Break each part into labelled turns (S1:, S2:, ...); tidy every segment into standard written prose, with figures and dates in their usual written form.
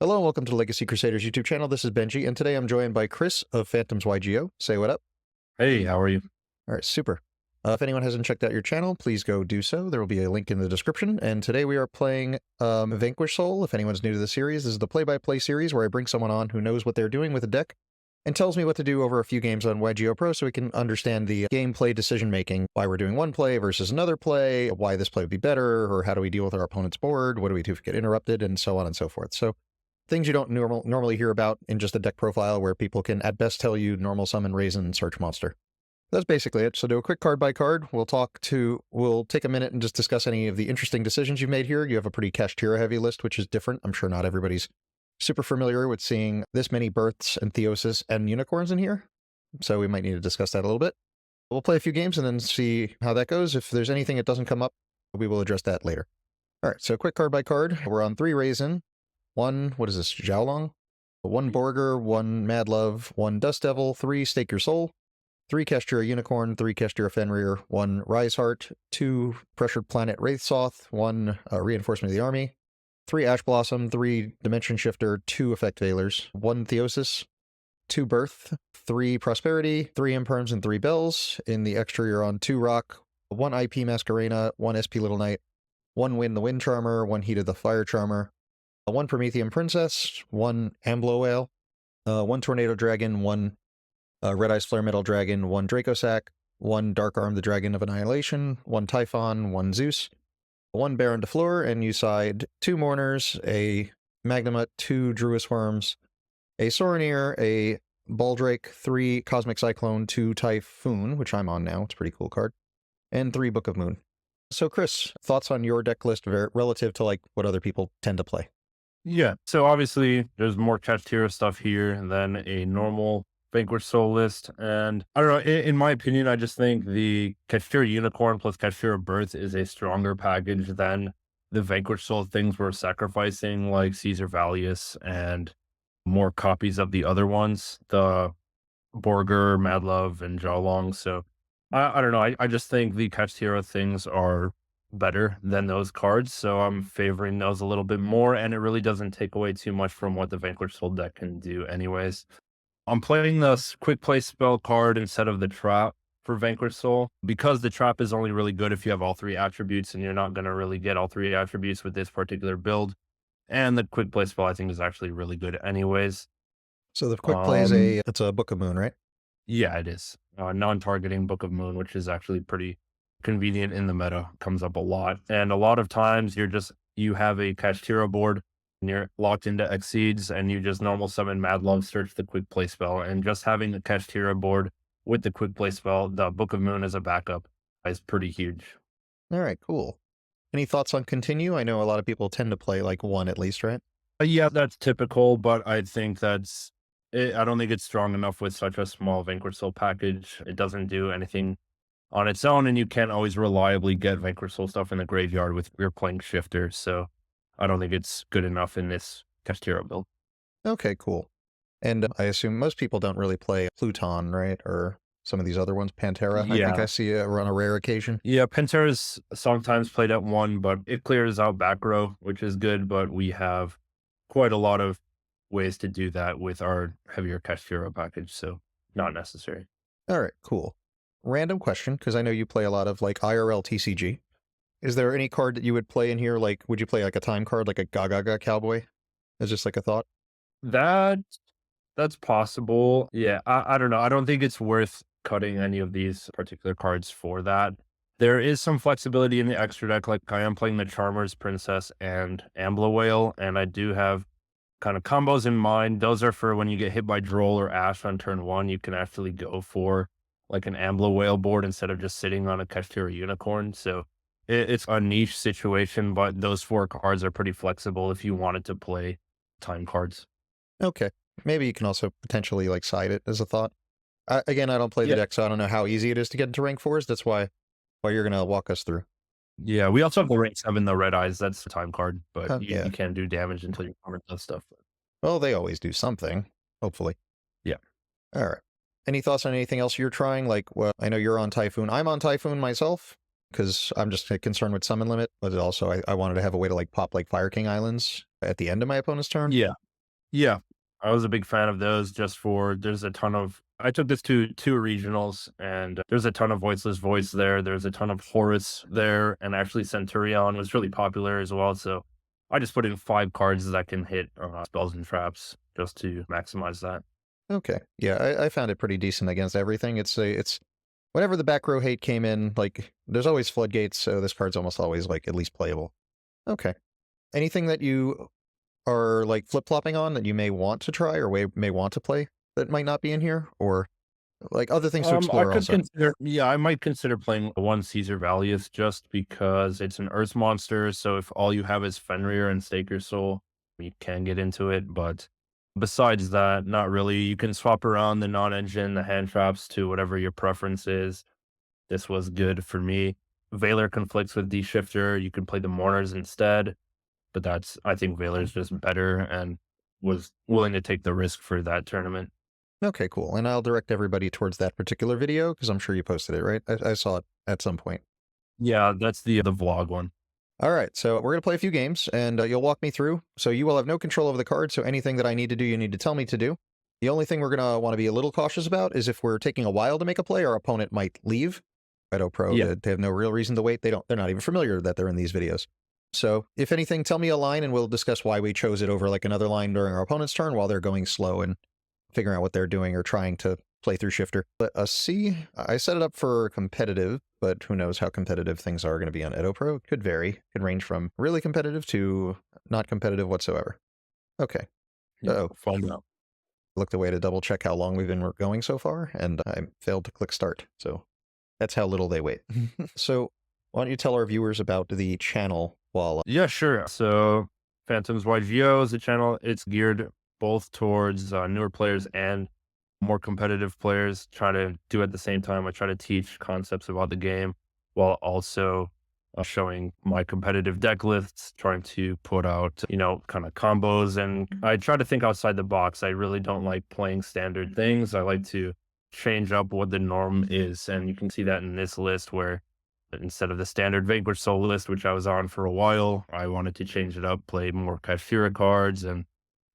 S1: Hello and welcome to the Legacy Crusaders YouTube channel. This is Benji, and today I'm joined by Chris of PhantomsYGO. Say what up.
S2: Hey, how are you?
S1: All right, super. If anyone hasn't checked out your channel, please go do so. There will be a link in the description. And today we are playing Vanquish Soul. If anyone's new to the series, this is the play-by-play series where I bring someone on who knows what they're doing with a deck and tells me what to do over a few games on ygopro so we can understand the gameplay decision-making, why we're doing one play versus another play, why this play would be better, or how do we deal with our opponent's board, what do we do if we get interrupted, and so on and so forth. So things you don't normally hear about in just a deck profile where people can at best tell you normal summon, raise, and search monster. That's basically it. So do a quick card by card. We'll take a minute and just discuss any of the interesting decisions you've made here. You have a pretty Kashtira heavy list, which is different. I'm sure not everybody's super familiar with seeing this many births and theosis and unicorns in here. So we might need to discuss that a little bit. We'll play a few games and then see how that goes. If there's anything that doesn't come up, we will address that later. All right, so quick card by card. We're on 3 Raisin, 1, what is this, Xiaolong? 1 Borger, 1 Mad Love, 1 Dust Devil, 3 Stake Your Soul, 3 Kashtira Unicorn, 3 Kashtira Fenrir, 1 Rise Heart, 2 Pressured Planet Wraithsoth, 1 Reinforcement of the Army, 3 Ash Blossom, 3 Dimension Shifter, 2 Effect Veilers, 1 Theosis, 2 Birth, 3 Prosperity, 3 Imperms, and 3 Bells. In the extra, you're on 2 Rock, 1 IP Masquerena, 1 SP Little Knight, 1 Wind the Wind Charmer, 1 Heat of the Fire Charmer, 1 Promethean Princess, 1 Amblo Whale, 1 Tornado Dragon, 1 Red Eyes Flare Metal Dragon, 1 Dracosac, 1 Dark Arm the Dragon of Annihilation, 1 Typhon, 1 Zeus, 1 Baron de Fleur, and you side 2 Mourners, a Magnamut, 2 Druis Worms, a Soronir, a Baldrake, 3 Cosmic Cyclone, 2 Typhoon, which I'm on now, it's a pretty cool card, and 3 Book of Moon. So Chris, thoughts on your deck list relative to like what other people tend to play?
S2: Yeah, so obviously there's more Kashtira stuff here than a normal Vanquish Soul list. And I don't know, in my opinion, I just think the Kashtira Unicorn plus Kashtira Birth is a stronger package than the Vanquish Soul things we're sacrificing, like Caesar Valius and more copies of the other ones, the Borger, Mad Love, and Xiaolong. So I don't know, I just think the Kashtira things are better than those cards, so I'm favoring those a little bit more, and it really doesn't take away too much from what the Vanquish Soul deck can do anyways. I'm playing this quick play spell card instead of the trap for Vanquish Soul, because the trap is only really good if you have all 3 attributes, and you're not going to really get all 3 attributes with this particular build, and the quick play spell I think is actually really good anyways.
S1: So the quick play is it's a Book of Moon, right?
S2: Yeah, it is. Non-targeting Book of Moon, which is actually pretty convenient in the meta, comes up a lot. And a lot of times you have a Kashtira board and you're locked into Exceeds and you just normal summon Mad Love, search the quick play spell, and just having a Kashtira board with the quick play spell, the Book of Moon as a backup, is pretty huge.
S1: All right, cool. Any thoughts on continue? I know a lot of people tend to play like 1 at least, right?
S2: Yeah, that's typical, but I think I don't think it's strong enough with such a small Vanquish Soul package. It doesn't do anything on its own, and you can't always reliably get Vanquish Soul stuff in the graveyard with your playing Shifter, so I don't think it's good enough in this Kashtira build.
S1: Okay, cool. And I assume most people don't really play Pluton, right? Or some of these other ones, Pantera.
S2: Yeah.
S1: I think I see on a rare occasion.
S2: Yeah, Pantera is sometimes played at 1, but it clears out back row, which is good, but we have quite a lot of ways to do that with our heavier Kashtira package, so not necessary.
S1: All right, cool. Random question, because I know you play a lot of like IRL TCG. Is there any card that you would play in here? Like, would you play like a time card, like a Gaga Cowboy? It's just like a thought.
S2: That's possible. Yeah, I don't know. I don't think it's worth cutting any of these particular cards for that. There is some flexibility in the extra deck, like I am playing the Charmer's Princess and Ambla Whale, and I do have kind of combos in mind. Those are for when you get hit by Droll or Ash on turn 1, you can actually go for like an Ambla Whale board instead of just sitting on a Kashtira Unicorn. So it's a niche situation, but those 4 cards are pretty flexible if you wanted to play time cards.
S1: Okay. Maybe you can also potentially like side it as a thought. Again, I don't play the deck, so I don't know how easy it is to get into rank 4s. That's why you're going to walk us through.
S2: Yeah, we also have the rank 7, the Red Eyes. That's the time card, but
S1: yeah.
S2: you can't do damage until your opponent does stuff.
S1: Well, they always do something, hopefully.
S2: Yeah.
S1: All right. Any thoughts on anything else you're trying? Like, well, I know you're on Typhoon. I'm on Typhoon myself because I'm just concerned with summon limit, but also I wanted to have a way to like pop like Fire King Islands at the end of my opponent's turn.
S2: Yeah. Yeah, I was a big fan of those just for there's a ton of I took this to 2 regionals, and there's a ton of Voiceless Voice there, there's a ton of Horus there, and actually Centurion was really popular as well, so I just put in 5 cards that can hit, spells and traps just to maximize that.
S1: Okay. Yeah, I found it pretty decent against everything. It's whenever the back row hate came in, like there's always floodgates, so this card's almost always like at least playable. Okay. Anything that you are like flip-flopping on that you may want to try or may want to play that might not be in here, or like other things to
S2: I
S1: explore
S2: could
S1: also?
S2: consider yeah, I might consider playing one Caesar Valius just because it's an Earth monster, so if all you have is Fenrir and Stake Your Soul, you can get into it, but besides that, not really. You can swap around the non-engine, the hand traps to whatever your preference is. This was good for me. Valor conflicts with D-Shifter, you can play the Mourners instead, but I think Valor's just better and was willing to take the risk for that tournament.
S1: Okay, cool. And I'll direct everybody towards that particular video because I'm sure you posted it, right? I saw it at some point.
S2: Yeah, that's the vlog one.
S1: All right, so we're going to play a few games, and you'll walk me through. So you will have no control over the card, so anything that I need to do, you need to tell me to do. The only thing we're going to want to be a little cautious about is if we're taking a while to make a play, our opponent might leave. Pro,
S2: Yeah.
S1: they have no real reason to wait. They're not even familiar that they're in these videos. So if anything, tell me a line, and we'll discuss why we chose it over like another line during our opponent's turn while they're going slow and figuring out what they're doing or trying to play through Shifter. But C, I set it up for competitive, but who knows how competitive things are going to be on Pro. It could vary. Could range from really competitive to not competitive whatsoever. Okay.
S2: Yeah,
S1: Uh-oh.
S2: we'll find out.
S1: Looked away to double check how long we've been going so far, and I failed to click start. So that's how little they wait. So why don't you tell our viewers about the channel while...
S2: Yeah, sure. So PhantomsYGO is a channel. It's geared both towards newer players and more competitive players. Try to do at the same time. I try to teach concepts about the game while also showing my competitive deck lists, trying to put out, kind of combos. And I try to think outside the box. I really don't like playing standard things. I like to change up what the norm is. And you can see that in this list where instead of the standard Vanquish Soul list, which I was on for a while, I wanted to change it up, play more Kashira cards, and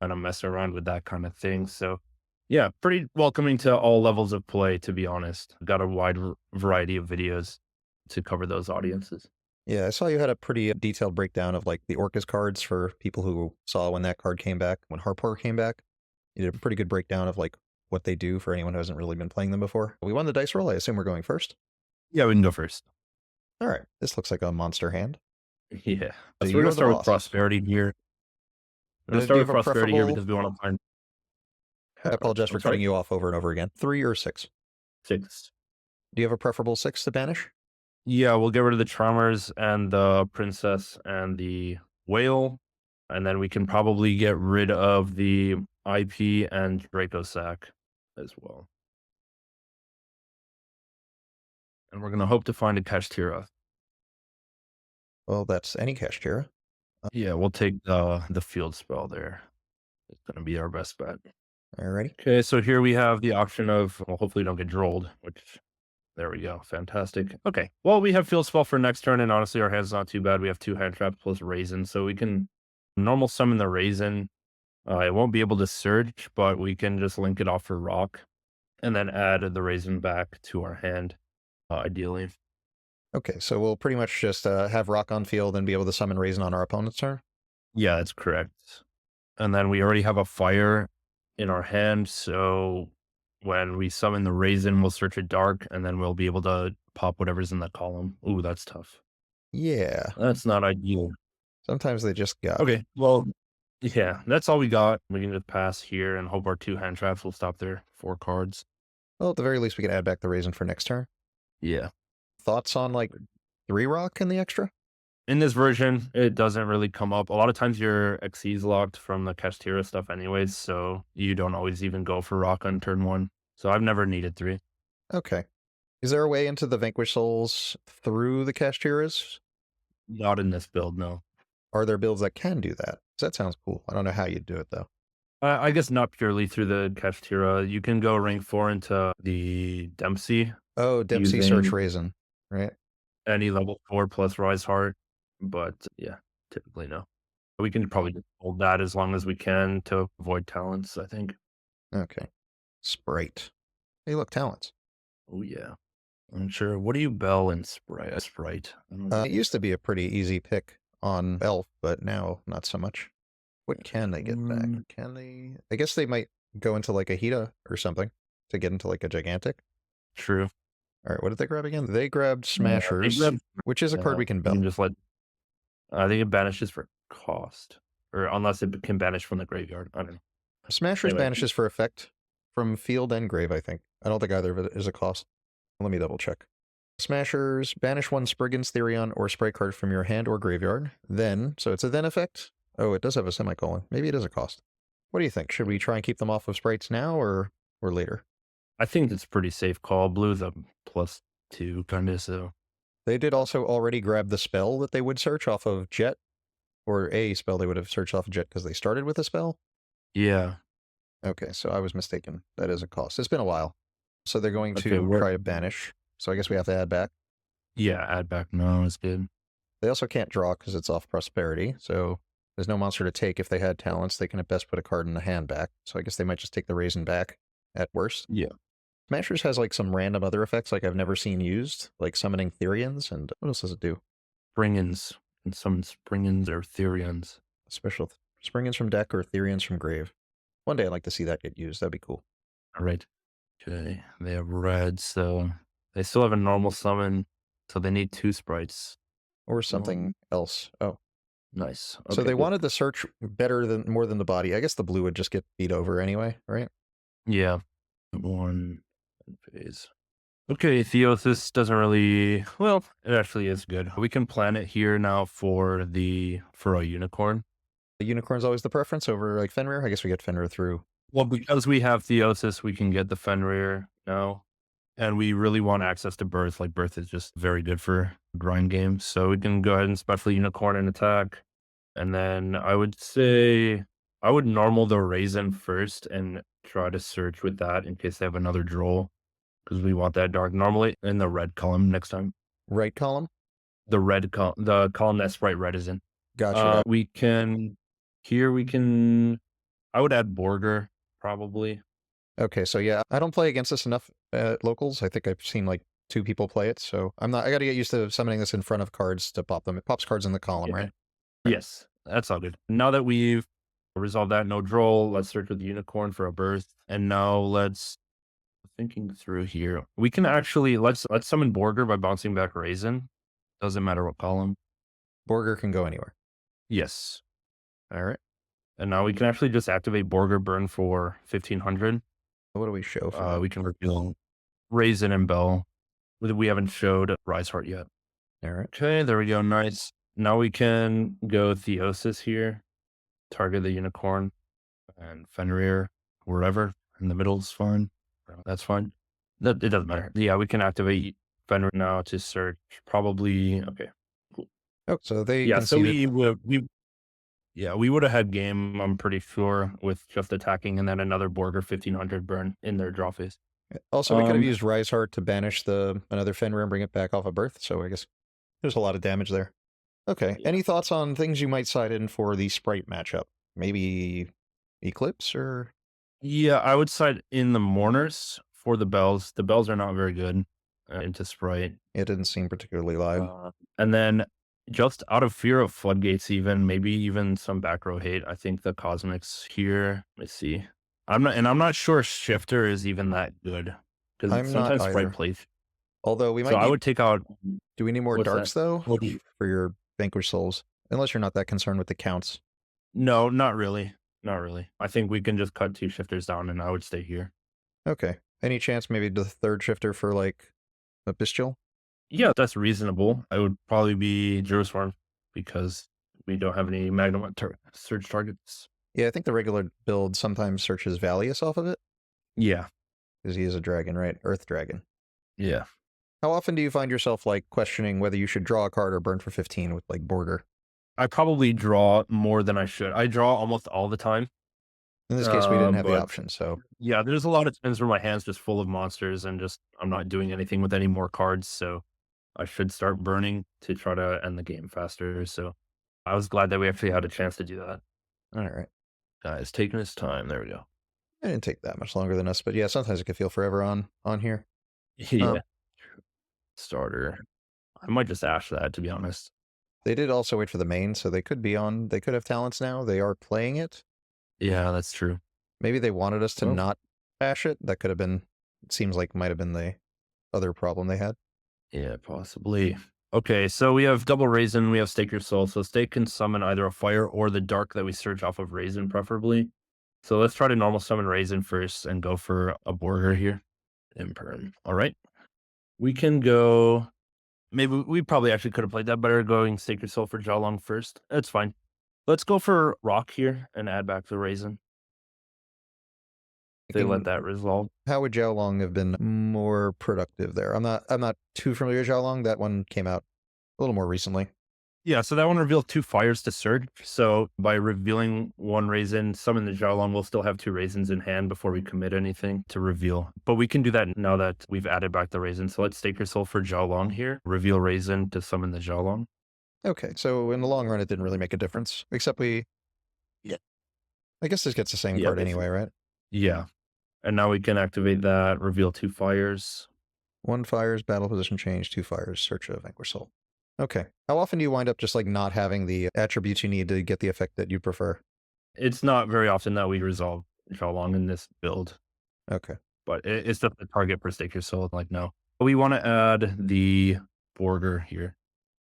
S2: kind of mess around with that kind of thing. So, yeah, pretty welcoming to all levels of play, to be honest. Got a wide variety of videos to cover those audiences.
S1: Yeah, I saw you had a pretty detailed breakdown of like the Orcus cards for people who saw when that card came back, when Harpur came back. You did a pretty good breakdown of like what they do for anyone who hasn't really been playing them before. We won the dice roll. I assume we're going first.
S2: Yeah, we can go first.
S1: All right, this looks like a monster hand.
S2: Yeah.
S1: So
S2: So we're
S1: you
S2: going
S1: are
S2: to
S1: the
S2: start with
S1: boss.
S2: prosperity here. We're going to
S1: Do
S2: start
S1: you
S2: with
S1: have a
S2: prosperity here
S1: preferable...
S2: because we want to find.
S1: I apologize
S2: I'm
S1: for cutting
S2: sorry.
S1: you off over and over again. 3 or 6?
S2: 6.
S1: Do you have a preferable 6 to banish?
S2: Yeah, we'll get rid of the Charmers and the Princess and the Whale, and then we can probably get rid of the IP and Draco Sack as well. And we're gonna hope to find a Kashtira.
S1: Well, that's any Kashtira.
S2: Yeah, we'll take the field spell there. It's gonna be our best bet.
S1: Alrighty.
S2: Okay, so here we have the option of well, hopefully don't get drolled, which there we go. Fantastic. Okay. Well, we have field spell for next turn, and honestly, our hand's not too bad. We have 2 hand traps plus raisin, so we can normal summon the raisin. It won't be able to search, but we can just link it off for rock and then add the raisin back to our hand, ideally.
S1: Okay, so we'll pretty much just have Rock on field and be able to summon Raisin on our opponent's turn?
S2: Yeah, that's correct. And then we already have a fire in our hand, so when we summon the raisin, we'll search it dark, and then we'll be able to pop whatever's in that column. Ooh, that's tough.
S1: Yeah.
S2: That's not ideal.
S1: Sometimes they just got...
S2: Okay, well, yeah, that's all we got. We can just pass here and hope our 2 hand traps will stop there. 4 cards.
S1: Well, at the very least, we can add back the Raisin for next turn.
S2: Yeah.
S1: Thoughts on, like, 3 Rock in the extra?
S2: In this version, it doesn't really come up. A lot of times your XC's locked from the Kashtira stuff anyways, so you don't always even go for Rock on turn 1. So I've never needed 3.
S1: Okay. Is there a way into the Vanquish Souls through the Kashtiras?
S2: Not in this build, no.
S1: Are there builds that can do that? 'Cause that sounds cool. I don't know how you'd do it, though.
S2: I guess not purely through the Kashtira. You can go rank 4 into the Dempsey,
S1: Oh, Dempsey
S2: using
S1: Search Raisin, right?
S2: any level 4 plus Rise Heart, but yeah, typically no. We can probably just hold that as long as we can to avoid talents, I think.
S1: Okay. Sprite. Hey, look, talents.
S2: Oh, yeah. I'm sure. What do you bell in Sprite? Sprite. I don't know.
S1: It used to be a pretty easy pick on Elf, but now not so much. What can they get back? Can they... I guess they might go into like a Hita or something to get into like a gigantic.
S2: True.
S1: All right, what did they grab again? They grabbed
S2: They
S1: Smashers,
S2: grab,
S1: which is a card we can
S2: you
S1: bell.
S2: can just let. I think it banishes for cost, or unless it can banish from the graveyard. I don't know.
S1: Smashers
S2: Anyway.
S1: banishes for effect from field and grave, I think. I don't think either of it is a cost. Let me double check. Smashers, banish one Spriggan's Therion or Sprite card from your hand or graveyard. Then, so it's a then effect? Oh, it does have a semicolon. Maybe it is a cost. What do you think? Should we try and keep them off of Sprites now or later?
S2: I think it's pretty safe call. Blue's a +2 kind of, so.
S1: They did also already grab the spell that they would search off of Jet, or a spell they would have searched off of Jet because they started with a spell.
S2: Yeah.
S1: Okay, so I was mistaken. That is a cost. It's been a while. So they're going
S2: Okay,
S1: to try to banish. So I guess we have to add back.
S2: Yeah, add back. No, it's good.
S1: They also can't draw because it's off Prosperity, so there's no monster to take. If they had talents, they can at best put a card in the hand back. So I guess they might just take the Raisin back at worst.
S2: Yeah.
S1: Smashers has like some random other effects like I've never seen used, like summoning Therians, and what else does it do?
S2: Springans. And some Springans or Therians.
S1: Special Springans from deck or Therians from grave. One day I'd like to see that get used. That'd be cool.
S2: All right. Okay. They have red, so they still have a normal summon, so they need 2 sprites.
S1: Or something else. Oh.
S2: Nice.
S1: So
S2: Okay,
S1: they
S2: cool.
S1: wanted the search more than the body. I guess the blue would just get beat over anyway, right?
S2: Yeah. One phase. Okay, Theosis doesn't really... Well, it actually is good. We can plan it here now for a unicorn.
S1: The unicorn's always the preference over like Fenrir. I guess we get Fenrir through.
S2: Well, because we have Theosis, we can get the Fenrir now. And we really want access to Birth. Like, Birth is just very good for grind games. So we can go ahead and special unicorn and attack. And then I would say I would normal the Raisin first and try to search with that in case they have another droll. Because we want that dark normally in the red column next time.
S1: Right column?
S2: The red column, the column that Sprite Red is in.
S1: Gotcha.
S2: We can, I would add Borger, probably.
S1: Okay, so yeah, I don't play against this enough at locals. I think I've seen like 2 people play it, so I got to get used to summoning this in front of cards to pop them. It pops cards in the column,
S2: Yeah.
S1: right?
S2: Yes, that's all good. Now that we've resolved that, no droll, let's search with the unicorn for a birth. And now let's thinking through here. We can actually let's summon Borger by bouncing back Raisin. Doesn't matter what column.
S1: Borger can go anywhere.
S2: Yes.
S1: All right.
S2: And now we can actually just activate Borger Burn for 1500.
S1: What do we show for that?
S2: We can reveal Raisin and Bell. We haven't showed Rise Heart yet.
S1: All right.
S2: Okay, there we go. Nice. Now we can go Theosis here. Target the unicorn and Fenrir, wherever. In the middle is fine. That's fine. It doesn't matter. Yeah, we can activate Fenrir now to search. Probably okay. Cool.
S1: Oh, so they
S2: Yeah, so
S1: conceded.
S2: we would have had game, I'm pretty sure, with just attacking and then another Borger 1500 burn in their draw phase.
S1: Also, we could have used Rise Heart to banish another Fenrir and bring it back off of Birth, so I guess there's a lot of damage there. Okay,
S2: Yeah.
S1: any thoughts on things you might side in for the Sprite matchup? Maybe Eclipse or...
S2: Yeah, I would side in the Mourners for the Bells. The Bells are not very good into Sprite.
S1: It didn't seem particularly live.
S2: And then just out of fear of Floodgates even, maybe even some back row hate, I think the Cosmics here. Let's see. I'm not sure Shifter is even that good.
S1: I'm
S2: Because
S1: not
S2: sometimes
S1: either.
S2: Sprite plays.
S1: Although we might
S2: So I
S1: need...
S2: would take out...
S1: Do we need more
S2: What's
S1: darks,
S2: that?
S1: though,
S2: What do you-
S1: for your Vanquished Souls? Unless you're not that concerned with the counts.
S2: No, not really. Not really. I think we can just cut 2 shifters down and I would stay here.
S1: Okay. Any chance maybe the 3rd shifter for, like, a Bestial?
S2: Yeah, that's reasonable. I would probably be Jerusalem because we don't have any Magnum search targets.
S1: Yeah, I think the regular build sometimes searches Valius off of it,
S2: Yeah.
S1: because he is a dragon, right? Earth Dragon.
S2: Yeah.
S1: How often do you find yourself, like, questioning whether you should draw a card or burn for 15 with, like, Borger?
S2: I probably draw more than I should. I draw almost all the time.
S1: In this case, we didn't have the
S2: but-
S1: option, so...
S2: Yeah, there's a lot of times where my hand's just full of monsters and just I'm not doing anything with any more cards, so I should start burning to try to end the game faster. So I was glad that we actually had a chance to do that.
S1: All right.
S2: It's taking its time. There we go.
S1: It didn't take that much longer than us, but yeah, sometimes it can feel forever on here.
S2: Yeah. Starter. I might just ash that, to be honest.
S1: They did also wait for the main, so they could be on. They could have talents now. They are playing it.
S2: Yeah, that's true.
S1: Maybe they wanted us to
S2: Well,
S1: not ash it. That could have been. It seems like might have been the other problem they had.
S2: yeah, possibly. Okay, so we have double Raisin, we have Stake Your Soul. So Stake can summon either a fire or the dark that we search off of Raisin, preferably. So let's try to normal summon Raisin first and go for a Borger here. Imperm. All right. We can go. Maybe we probably actually could have played that better, going Stake Your Soul for Jawlong first. That's fine. Let's go for Rock here and add back the Raisin. They let that resolve.
S1: How would Xiaolong have been more productive there? I'm not too familiar with Xiaolong. That one came out a little more recently.
S2: Yeah, so that one revealed 2 fires to search. So by revealing 1 raisin, summon the Xiaolong, we'll still have 2 raisins in hand before we commit anything to reveal. But we can do that now that we've added back the raisin. So let's Stake Your Soul for Xiaolong here. Reveal raisin to summon the Xiaolong.
S1: Okay, so in the long run, it didn't really make a difference, except we.
S2: Yeah.
S1: I guess this gets the same card anyway, right?
S2: Yeah. And now we can activate that, reveal 2 fires.
S1: 1 fires, battle position change, 2 fires, search a Vanquish Soul. Okay. How often do you wind up just like not having the attributes you need to get the effect that you prefer?
S2: It's not very often that we resolve Xiaolong in this build.
S1: Okay.
S2: But it's the target for Stake Your Soul. Like, no. We want to add the Borger here.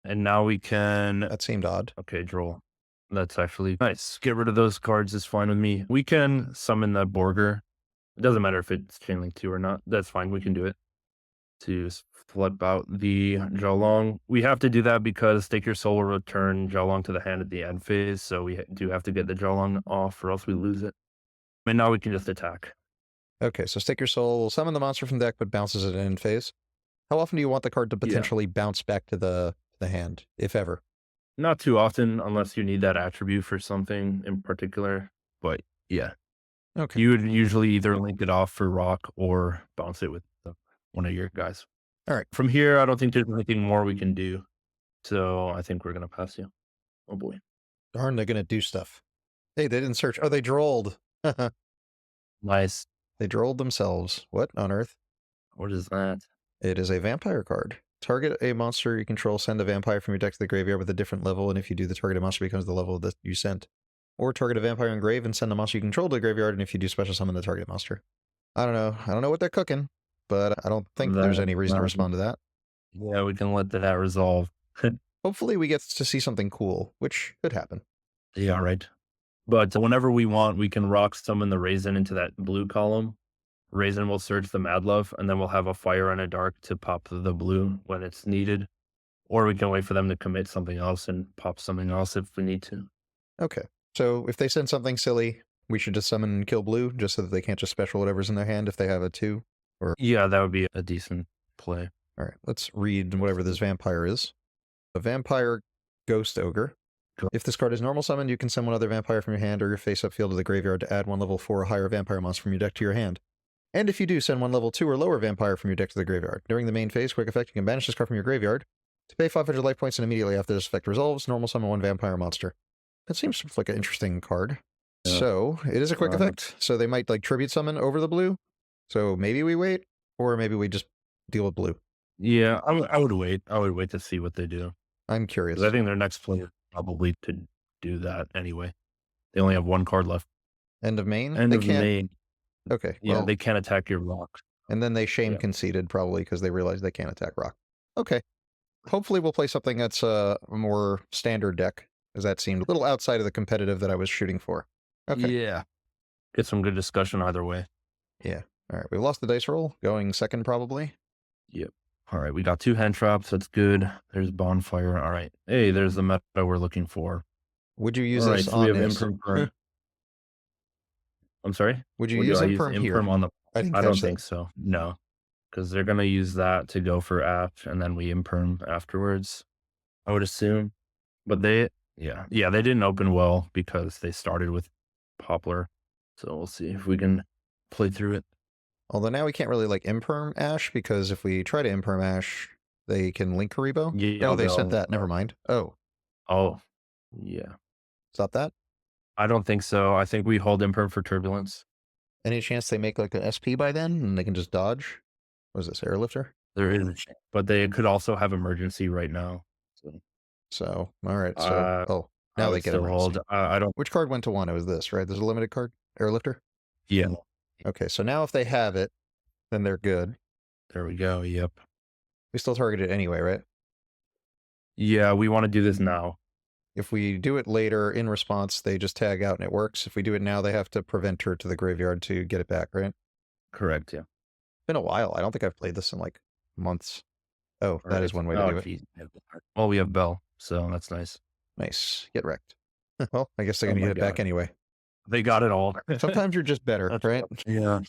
S2: And now we can.
S1: That seemed odd.
S2: Okay, droll. That's actually nice. Get rid of those cards is fine with me. We can summon that Borger. It doesn't matter if it's Chainlink 2 or not. That's fine. We can do it. To flip out the Xiaolong. We have to do that because Stake Your Soul will return Xiaolong to the hand at the end phase. So we do have to get the Xiaolong off or else we lose it. And now we can just attack.
S1: Okay, so Stake Your Soul will summon the monster from deck but bounces it in end phase. How often do you want the card to potentially bounce back to the hand, if ever?
S2: Not too often, unless you need that attribute for something in particular. But yeah.
S1: Okay.
S2: You would usually either link it off for rock or bounce it with one of your guys.
S1: All right.
S2: From here, I don't think there's anything more we can do. So I think we're going to pass you. Oh boy.
S1: Darn, they're going to do stuff. Hey, they didn't search. Oh, they drolled.
S2: Nice.
S1: They drolled themselves. What on earth?
S2: What is that?
S1: It is a vampire card. Target a monster you control, send a vampire from your deck to the graveyard with a different level, and if you do, the targeted monster becomes the level that you sent. Or target a vampire in grave and send the monster you control to the graveyard, and if you do, special summon the targeted monster. I don't know. I don't know what they're cooking, but I don't think there's any reason to respond to that.
S2: Yeah, we can let that resolve.
S1: Hopefully we get to see something cool, which could happen.
S2: Yeah, right. But whenever we want, we can rock summon the Raisin into that blue column. Raisin will search the Mad Love, and then we'll have a fire and a dark to pop the blue when it's needed. Or we can wait for them to commit something else and pop something else if we need to.
S1: Okay. So if they send something silly, we should just summon and kill blue, just so that they can't just special whatever's in their hand if they have a 2? Or
S2: yeah, that would be a decent play.
S1: All right, let's read whatever this vampire is. A vampire ghost ogre. If this card is normal summoned, you can send one other vampire from your hand or your face-up field to the graveyard to add 1 level 4 or higher vampire monster from your deck to your hand. And if you do, send 1 level 2 or lower vampire from your deck to the graveyard. During the main phase, quick effect, you can banish this card from your graveyard to pay 500 life points, and immediately after this effect resolves, normal summon 1 vampire monster. That seems like an interesting card. Yeah. So, it is a quick effect, so they might like tribute summon over the blue. So maybe we wait, or maybe we just deal with blue.
S2: Yeah, I would wait. I would wait to see what they do.
S1: I'm curious.
S2: I think their next play is probably to do that anyway. They only have 1 card left.
S1: End of main?
S2: End of main.
S1: Okay.
S2: Yeah, well, they can't attack your rock.
S1: And then they conceded probably because they realized they can't attack rock. Okay. Hopefully we'll play something that's a more standard deck, because that seemed a little outside of the competitive that I was shooting for. Okay.
S2: Yeah. Get some good discussion either way.
S1: Yeah. All right. We lost the dice roll. Going second probably.
S2: Yep. All right. We got 2 hand traps. That's good. There's bonfire. All right. Hey, there's the meta we're looking for.
S1: Would you use this on this?
S2: I'm sorry?
S1: Would you use Imperm here?
S2: On the... I don't think so. No. Because they're going to use that to go for app, and then we Imperm afterwards, I would assume. But they didn't open well because they started with Poplar. So we'll see if we can play through it.
S1: Although now we can't really like Imperm Ash, because if we try to Imperm Ash, they can link Karibo.
S2: Yeah,
S1: oh, they sent that. Never mind. Oh.
S2: Yeah.
S1: Stop that.
S2: I don't think so. I think we hold Imperm for Turbulence.
S1: Any chance they make like an SP by then and they can just dodge? What is this, Airlifter?
S2: There is a chance, but they could also have Emergency right now.
S1: So, all right. So,
S2: I
S1: now they
S2: would
S1: get
S2: still
S1: emergency.
S2: hold. I don't.
S1: Which card went to 1? It was this, right? There's a limited card, Airlifter.
S2: Yeah.
S1: Okay, so now if they have it, then they're good.
S2: There we go. Yep.
S1: We still target it anyway, right?
S2: Yeah, we want to do this now.
S1: If we do it later in response, they just tag out and it works. If we do it now, they have to prevent her to the graveyard to get it back, right?
S2: Correct. Yeah.
S1: It's been a while. I don't think I've played this in like months. Oh, that is one way to do it.
S2: Geez. Well, we have Bell, so that's nice.
S1: Nice. Get wrecked. Well, I guess they're
S2: Oh
S1: going to
S2: my
S1: get it back
S2: God.
S1: anyway.
S2: They got it all.
S1: Sometimes you're just better,
S2: That's
S1: right?
S2: Yeah.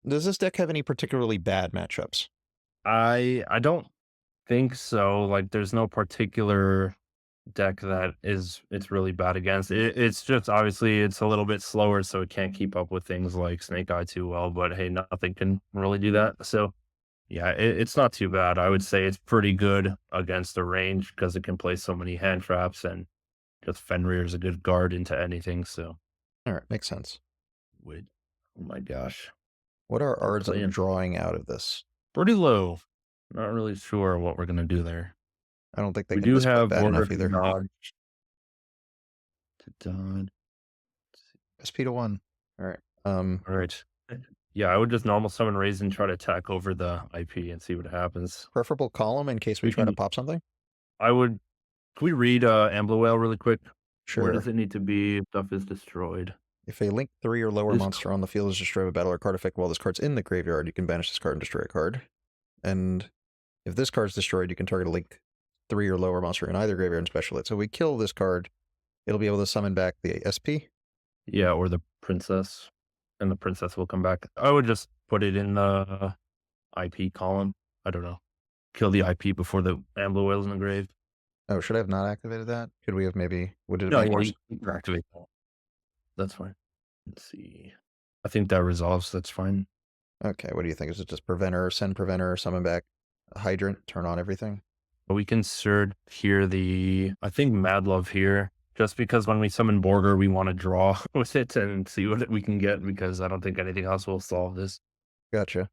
S1: Does this deck have any particularly bad matchups?
S2: I don't think so. Like, there's no particular deck that it's really bad against. It's just obviously it's a little bit slower, so it can't keep up with things like Snake Eye too well. But hey, nothing can really do that. So yeah, it's not too bad. I would say it's pretty good against the range because it can play so many hand traps, and just Fenrir is a good guard into anything. So
S1: All right, makes sense.
S2: wait, oh my gosh,
S1: What are
S2: We're
S1: odds of
S2: playing.
S1: drawing out of this?
S2: Pretty low. Not really sure what we're gonna do there.
S1: I don't think they
S2: We
S1: can
S2: do
S1: display
S2: have
S1: bad
S2: border
S1: enough either.
S2: dodge to dodge.
S1: SP to 1. All right.
S2: All right. Yeah, I would just normal summon raise and try to attack over the IP and see what happens.
S1: Preferable column in case we
S2: We
S1: try to
S2: can.
S1: pop something?
S2: I would. Can we read Ambler Whale really quick? Where
S1: Sure.
S2: does it need to be if stuff is destroyed?
S1: If a link 3 or lower
S2: This-
S1: monster on the field is destroyed by battle or card effect while this card's in the graveyard, you can banish this card and destroy a card. And if this card's destroyed, you can target a link 3 or lower monster in either graveyard and special it. So if we kill this card, it'll be able to summon back the SP.
S2: Yeah, or the princess, and the princess will come back. I would just put it in the IP column. I don't know. Kill the IP before the Ambler Whale's in the grave.
S1: Oh, should I have not activated that? Could we have maybe... Would it
S2: No,
S1: make
S2: yeah,
S1: more
S2: you can activate that. That's fine. Let's see. I think that resolves. That's fine.
S1: Okay, what do you think? Is it just Preventer, send Preventer, summon back a Hydrant, turn on everything?
S2: But we can insert here I think Mad Love here, just because when we summon Borger, we want to draw with it and see what we can get, because I don't think anything else will solve this.
S1: Gotcha.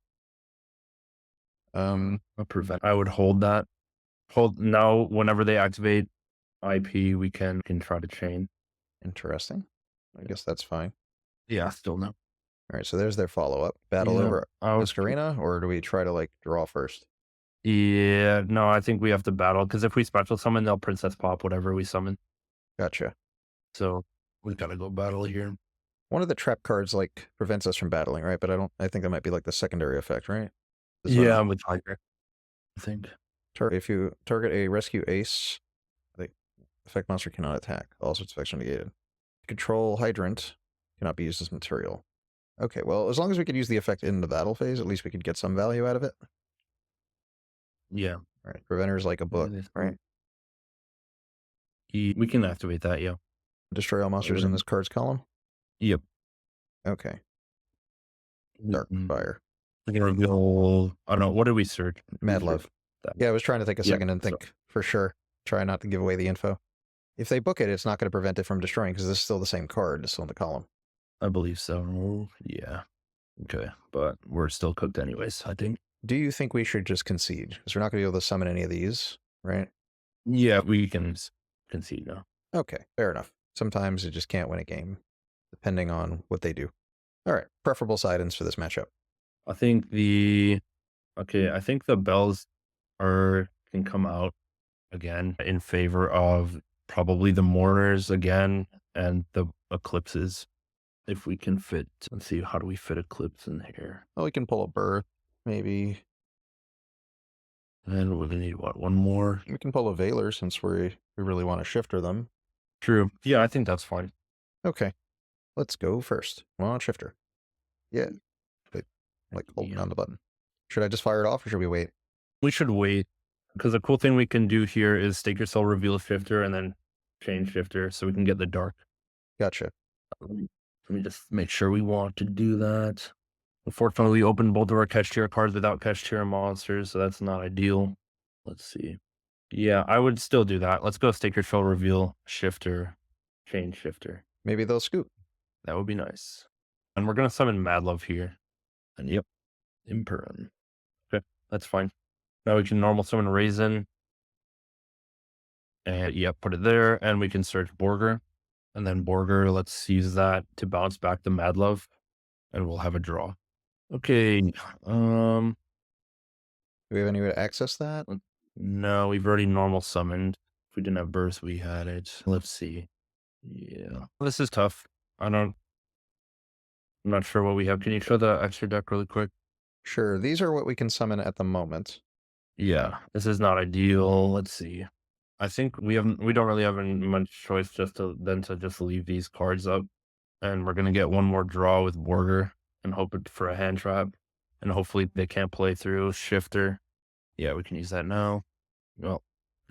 S2: I would hold that. Hold now, whenever they activate IP, we can try to chain.
S1: Interesting. I guess that's fine.
S2: Yeah, still no.
S1: All right, so there's their follow-up. Battle
S2: Yeah,
S1: over
S2: I was
S1: Masquerena, or do we try to, like, draw first?
S2: Yeah, no, I think we have to battle, because if we special summon, they'll princess pop whatever we summon.
S1: Gotcha.
S2: So we gotta go battle here.
S1: One of the trap cards, like, prevents us from battling, right? But I think that might be, like, the secondary effect, right?
S2: Yeah, with Tiger, I think.
S1: If you target a rescue ace, the effect monster cannot attack. All sorts of effects are negated. Control Hydrant cannot be used as material. Okay, well, as long as we could use the effect in the battle phase, at least we could get some value out of it.
S2: Yeah.
S1: All right, Preventer's like a book, right?
S2: We can activate that, yeah.
S1: Destroy all monsters in this card's column?
S2: Yep.
S1: Okay. Dark Fire.
S2: We can reveal, I don't know, what did we search?
S1: Mad Love. Yeah, I was trying to take a second and
S2: so-
S1: think for sure. Try not to give away the info. If they book it, it's not going to prevent it from destroying because this is still the same card. It's still in the column.
S2: I believe so. Yeah. Okay. But we're still cooked anyways, I think.
S1: Do you think we should just concede? Because we're not going to be able to summon any of these, right?
S2: Yeah, we can concede now.
S1: Okay, fair enough. Sometimes you just can't win a game, depending on what they do. All right, preferable side-ins for this matchup.
S2: I think the bells can come out again in favor of probably the mourners again and the eclipses. If we can fit, let's see, how do we fit eclipse in here?
S1: Well, we can pull a birth, maybe.
S2: And we're gonna need what, one more?
S1: We can pull a Veiler since we really want to shifter them.
S2: True. Yeah, I think that's fine.
S1: Okay, let's go first. Come on, shifter. Yeah, like holding down the button. Should I just fire it off or should we wait?
S2: We should wait, because the cool thing we can do here is stake your soul, reveal shifter, and then change shifter so we can get the dark.
S1: Gotcha.
S2: Let me just make sure we want to do that. Unfortunately, we opened both of our catch tier cards without catch tier monsters, so that's not ideal. Let's see. Yeah, I would still do that. Let's go Stake Control Reveal Shifter, Change Shifter.
S1: Maybe they'll scoop.
S2: That would be nice. And we're gonna summon Mad Love here. And yep, Imperin. Okay, that's fine. Now we can normal summon Raisin. And yep, put it there. And we can search Borger. And then Borger, let's use that to bounce back the Mad Love. And we'll have a draw. Okay.
S1: Do we have any way to access that?
S2: No, we've already normal summoned. If we didn't have burst, we had it. Let's see. Yeah. This is tough. I'm not sure what we have. Can you show the extra deck really quick?
S1: Sure, these are what we can summon at the moment.
S2: Yeah, this is not ideal. Let's see. I think we don't really have much choice than to just leave these cards up. And we're gonna get one more draw with Borger and hope for a hand trap. And hopefully they can't play through Shifter. Yeah, we can use that now. Well,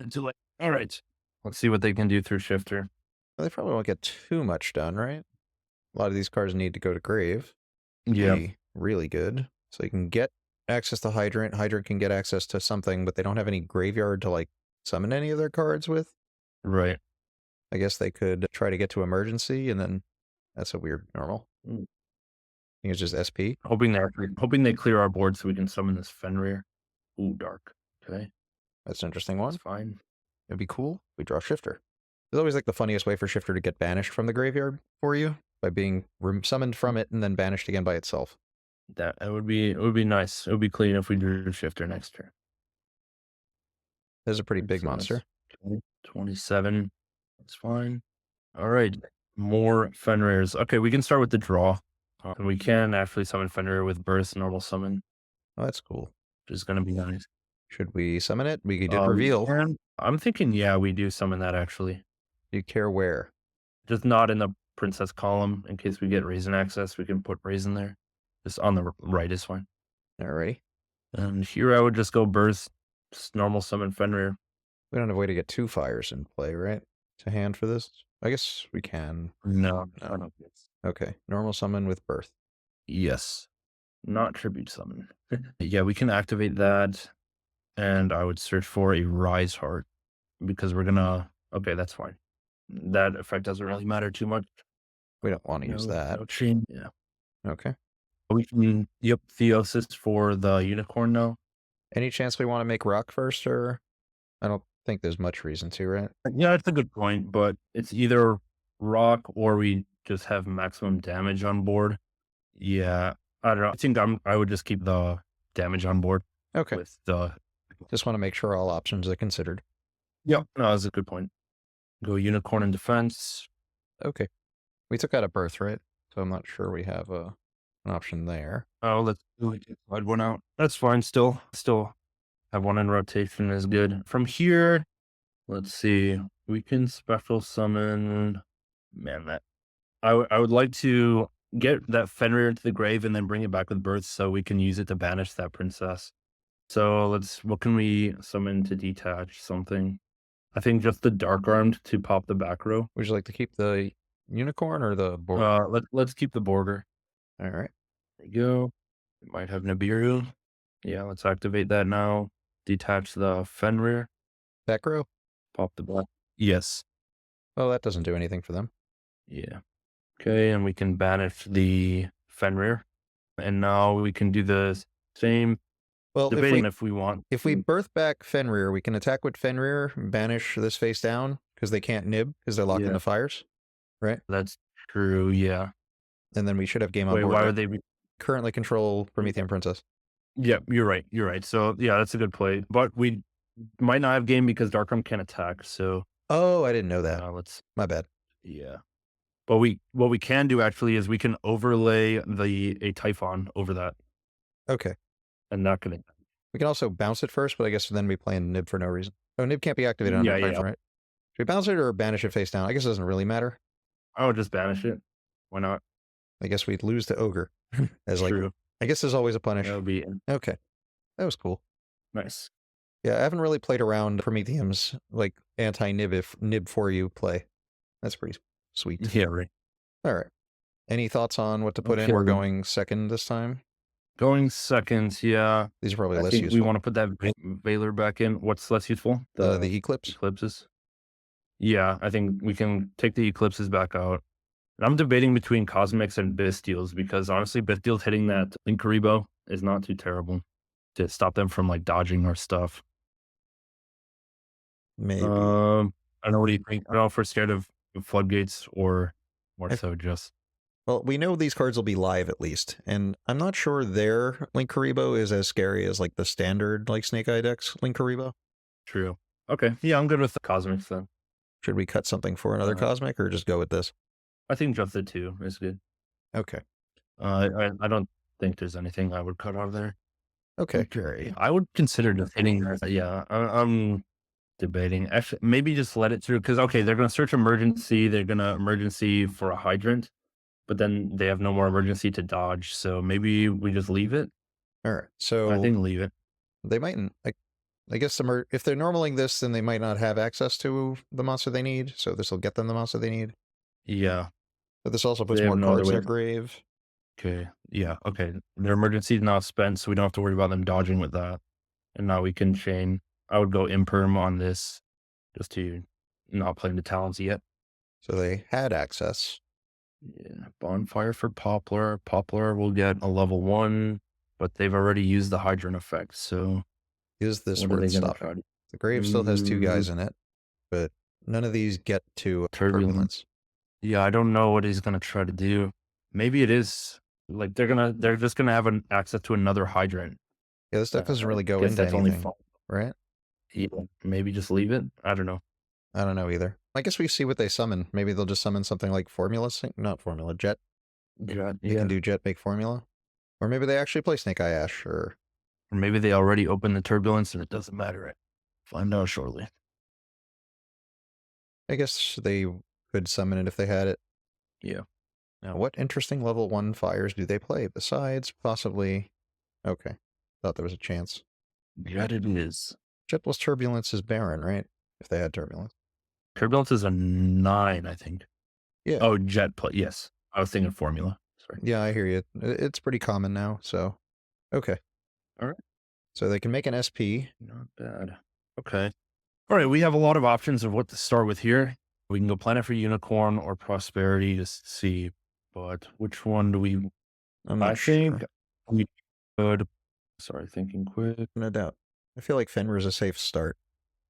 S2: too late. All right. Let's see what they can do through Shifter.
S1: Well, they probably won't get too much done, right? A lot of these cards need to go to grave.
S2: Yeah.
S1: Be really good. So you can get access to Hydrant. Hydrant can get access to something, but they don't have any graveyard to like summon any of their cards with.
S2: Right.
S1: I guess they could try to get to Emergency, and then that's a weird normal. I think it's just SP.
S2: Hoping they clear our board so we can summon this Fenrir. Ooh, dark. Okay.
S1: That's an interesting one.
S2: That's fine.
S1: It'd be cool. We draw Shifter. It's always like the funniest way for Shifter to get banished from the graveyard for you, by being summoned from it and then banished again by itself.
S2: That it would be nice. It would be clean if we drew Shifter next turn.
S1: This is a pretty big
S2: So
S1: monster.
S2: 27. That's fine. All right. More Fenrirs. Okay, we can start with the draw. And we can actually summon Fenrir with burst normal summon,
S1: Oh, that's cool.
S2: which is gonna be nice.
S1: Should we summon it? We did reveal.
S2: I'm thinking, yeah, we do summon that actually.
S1: Do you care where?
S2: Just not in the princess column in case we get Raisin access. We can put Raisin there. Just on the right is fine.
S1: Alrighty.
S2: And here I would just go burst, just normal summon Fenrir.
S1: We don't have a way to get 2 fires in play, right? To hand for this? I guess we can.
S2: No.
S1: No.
S2: I don't think it's-
S1: Okay. Normal summon with birth.
S2: Yes. Not tribute summon. Yeah, we can activate that. And I would search for a Rise Heart because we're gonna. Okay, that's fine. That effect doesn't really matter too much.
S1: We don't want to use that.
S2: No chain. Yeah.
S1: Okay.
S2: We can. Yep. Theosis for the unicorn now.
S1: Any chance we want to make rock first, or I don't think there's much reason to, right?
S2: Yeah, that's a good point, but it's either rock or we just have maximum damage on board. Yeah, I don't know. I think I would just keep the damage on board.
S1: Okay.
S2: With the.
S1: Just want to make sure all options are considered.
S2: Yep. No, that's a good point. Go unicorn in defense.
S1: Okay. We took out a birth, right? So I'm not sure we have an option there.
S2: Oh, let's slide one out. That's fine. Still have one in rotation is good. From here, let's see. We can special summon. Man, that I would like to get that Fenrir into the grave and then bring it back with birth so we can use it to banish that princess. So what can we summon to detach something? I think just the Dark Armed to pop the back row.
S1: Would you like to keep the unicorn or the board?
S2: Let's keep the Borger.
S1: All right.
S2: There you go. We might have Nibiru. Yeah, let's activate that now. Detach the Fenrir.
S1: Back row?
S2: Pop the back. Yes.
S1: Well, that doesn't do anything for them.
S2: Yeah. Okay, and we can banish the Fenrir. And now we can do the same.
S1: Well,
S2: Debating if we want.
S1: If we birth back Fenrir, we can attack with Fenrir, banish this face down, because they can't nib, because they're locked into fires, right?
S2: That's true, yeah.
S1: And then we should have game on
S2: Wait,
S1: board.
S2: why
S1: right?
S2: are they?
S1: Currently control Promethean Princess.
S2: Yeah, you're right. So, yeah, that's a good play. But we might not have game because Darkroom can't attack, so.
S1: Oh, I didn't know that. My bad.
S2: Yeah. But what we can do actually is we can overlay a Typhon over that.
S1: Okay.
S2: And not gonna.
S1: We can also bounce it first, but I guess then we play in Nib for no reason. Oh, Nib can't be activated on turn, right? Should we bounce it or banish it face down? I guess it doesn't really matter.
S2: I would just banish it. Why not?
S1: I guess we'd lose to Ogre. As like,
S2: True.
S1: I guess there's always a punish.
S2: That would be
S1: okay. That was cool.
S2: Nice.
S1: Yeah, I haven't really played around Prometheum's like anti-nib if nib for you play. That's pretty sweet.
S2: Yeah, right.
S1: All right. Any thoughts on what to put in? We're going second this time.
S2: Going second, yeah.
S1: These are probably
S2: I
S1: less
S2: think we
S1: useful.
S2: want to put that Valor back in. What's less useful?
S1: The Eclipse.
S2: Eclipses. Yeah, I think we can take the Eclipses back out. And I'm debating between Cosmics and Bystials because honestly, Bystials hitting that Linkuriboh is not too terrible to stop them from like dodging our stuff.
S1: Maybe.
S2: I don't know what do you think. I don't know if we're scared of floodgates or more
S1: I-
S2: so just
S1: Well, we know these cards will be live at least, and I'm not sure their Linkuriboh is as scary as like the standard like Snake Eye decks Linkuriboh.
S2: true. Okay, yeah, I'm good with the Cosmics then.
S1: Should we cut something for another Cosmic or just go with this?
S2: I think just the 2 is good.
S1: Okay.
S2: I don't think there's anything I would cut out of there.
S1: Okay.
S2: I would consider just hitting her. Yeah, I'm debating. Actually, maybe just let it through because okay, they're gonna search emergency. They're gonna emergency for a hydrant, but then they have no more emergency to dodge. So maybe we just leave it.
S1: All right. So
S2: I think leave it.
S1: they mightn't. I guess if they're normaling this, then they might not have access to the monster they need. So this will get them the monster they need.
S2: Yeah.
S1: But this also puts
S2: They have
S1: more
S2: no other
S1: cards in
S2: way.
S1: their grave.
S2: Okay. Yeah. Okay. Their emergency is now spent, so we don't have to worry about them dodging with that. And now we can chain. I would go imperm on this, just to not play the talents yet.
S1: So they had access.
S2: Yeah, bonfire for Poplar. Poplar will get a level 1, but they've already used the hydrant effect, so
S1: Is this
S2: what are
S1: worth
S2: they gonna
S1: stopping?
S2: try to
S1: The grave still has 2 guys in it, but none of these get to turbulence.
S2: Yeah, I don't know what he's gonna try to do. Maybe it is like they're just gonna have an access to another hydrant.
S1: Yeah, this deck doesn't really go
S2: Guess
S1: into
S2: that's only
S1: anything, right?
S2: yeah, maybe just leave it. I don't know.
S1: I don't know either. I guess we see what they summon. Maybe they'll just summon something like Formula Sync, not Formula, Jet.
S2: Yeah,
S1: They can do Jet, make Formula. Or maybe they actually play Snake Eye Ash, or
S2: maybe they already opened the turbulence and it doesn't matter. Find out shortly.
S1: I guess they could summon it if they had it.
S2: Yeah.
S1: Now, what interesting level 1 fires do they play besides possibly... Okay, thought there was a chance.
S2: Jet it is.
S1: Jet plus Turbulence is Baron, right? If they had Turbulence.
S2: Turbulence is a 9, I think.
S1: Yeah.
S2: Oh, Jet play. Yes. I was thinking Formula. Sorry.
S1: Yeah, I hear you. It's pretty common now, so... Okay.
S2: All right.
S1: So they can make an SP.
S2: Not bad. Okay. All right. We have a lot of options of what to start with here. We can go Planet for Unicorn or Prosperity to see, but which one do we...
S1: I'm not
S2: I think we could... Sorry, thinking quick.
S1: No doubt. I feel like Fenrir is a safe start.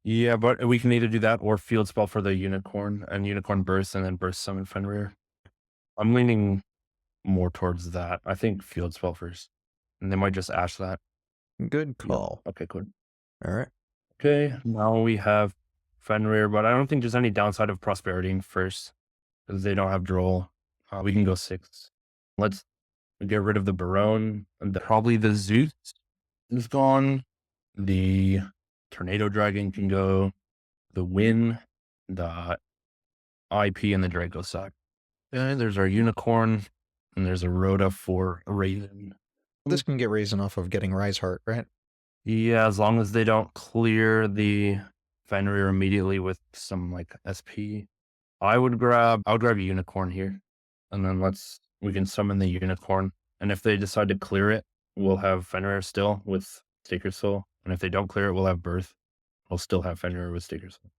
S2: Yeah, but we can either do that or Field Spell for the Unicorn and Unicorn Burst and then Burst Summon Fenrir. I'm leaning more towards that. I think Field Spell first. And they might just ash that.
S1: Good call.
S2: Yeah. Okay, cool.
S1: All right.
S2: Okay, now we have Fenrir, but I don't think there's any downside of Prosperity first because they don't have Droll. We can go 6. Let's get rid of the Barone. And probably the Zeus is gone. The Tornado Dragon can go. The Win, the IP, and the Draco Sack. Okay, there's our Unicorn, and there's a Rhoda for a Raven.
S1: This can get Raisin off of getting Rise Heart, right?
S2: Yeah, as long as they don't clear the Fenrir immediately with some like SP. I would grab a Unicorn here. And then we can summon the Unicorn. And if they decide to clear it, we'll have Fenrir still with Sacred Soul. And if they don't clear it, we'll have Birth. We'll still have Fenrir with Sacred Soul.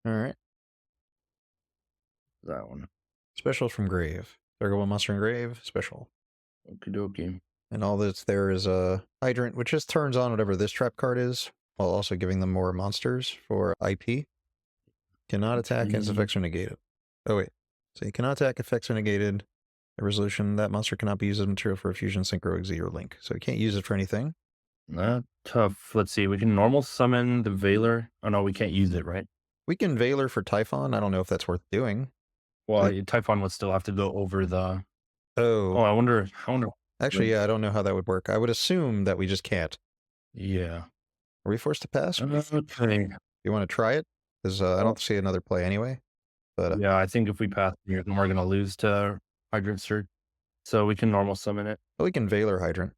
S1: All right.
S2: That one.
S1: Special from Grave. Target one monster in Grave. Special.
S2: Okie dokie.
S1: And all that's there is a Hydrant, which just turns on whatever this trap card is, while also giving them more monsters for IP. Cannot attack and its effects are negated. Oh, wait. So you cannot attack, effects are negated. A resolution, that monster cannot be used as material for a fusion, synchro, exi, or link. So you can't use it for anything.
S2: Tough. Let's see. We can normal summon the Valor. Oh, no, we can't use it, right?
S1: We can Valor for Typhon. I don't know if that's worth doing.
S2: Well, Typhon would still have to go over the...
S1: Oh,
S2: I wonder...
S1: Actually, yeah, I don't know how that would work. I would assume that we just can't.
S2: Yeah.
S1: Are we forced to pass?
S2: Okay.
S1: You want to try it? Because I don't see another play anyway. But
S2: yeah, I think if we pass here, then we're going to lose to Hydrant Surge. So we can normal summon it.
S1: we can Valor Hydrant.